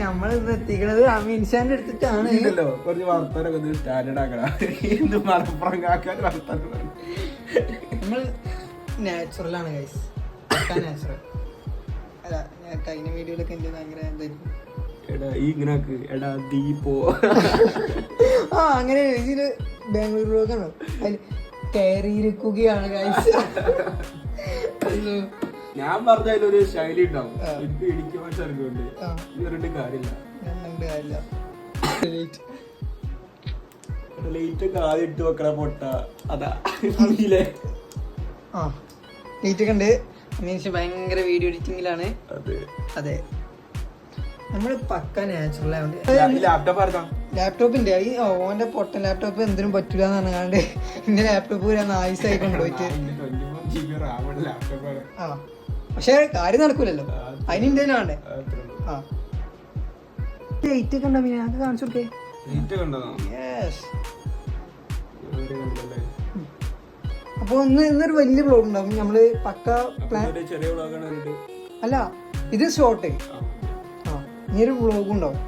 നമ്മൾ ഇന്ന് എത്തിക്കണത് അമീൻഷാന്റെ അടുത്തിട്ടാണ്. കുറച്ച് വർത്തനൊക്കെ സ്റ്റാൻഡേർഡ് ആക്കണം. എന്ത് മലപ്പുറം കാക്കാൻ വർത്തനം. നമ്മൾ നാച്ചുറലാണ് ഗൈസ്, നാച്ചുറൽ അല്ല. ഞാൻ കഴിഞ്ഞ വീഡിയോയിലൊക്കെ എന്റെ ഭയങ്കര എന്തായിരുന്നു, എടാ ഈ ഇങ്ങനെ എടാ ദീപോ ആ അങ്ങനെ ഇതില് ബാംഗ്ലൂർ വ്ലോഗാണ്. അതിൽ കയറിയിരിക്കുകയാണ് ഗൈസ്. ഞാൻ പറഞ്ഞ അതിലൊരു ശൈലി ഉണ്ടാവും. എനിക്ക് ഇടിക്ക് മനസ്സിലാക്കുന്നുണ്ട്. ഇവരുടെ കാര്യമില്ല, ലൈറ്റ് ഒക്കെ ആദ്യം ഇട്ട് വെക്കണ പൊട്ട അതാ ആ ലൈറ്റ് ഒക്കെ ഉണ്ട്. മീൻസ് ഭയങ്കര വീഡിയോ എഡിറ്റിംഗിലാണ്. അതെ, നമ്മൾ പക്ക നാച്ചുറൽ ആയതുകൊണ്ട്. ലാപ്ടോപ്പിന്റെ ഈ ഓന്റെ പൊട്ടൻ ലാപ്ടോപ്പ് എന്തിനും പറ്റൂല എന്ന് പറഞ്ഞാണ്ട് എന്റെ ലാപ്ടോപ്പ് നായിസായി കൊണ്ടുപോയിട്ട്. ആ പക്ഷെ കാര്യം നടക്കൂലല്ലോ, അതിന് ഇന്ത്യയിൽ വേണ്ടേ. ആ ലൈറ്റ് ഒക്കെ ഉണ്ടോ മീനെ, അത് കാണിച്ചു കൊടുക്കേ. അപ്പൊ ഇന്നൊരു വലിയ വ്ലോഗ് ഉണ്ടാവും. നമ്മള് പക്ക പ്ലാൻ അല്ല, ഇത് ഷോർട്ട്. ആ ഇനിയൊരു വ്ലോഗ് ഉണ്ടാവും.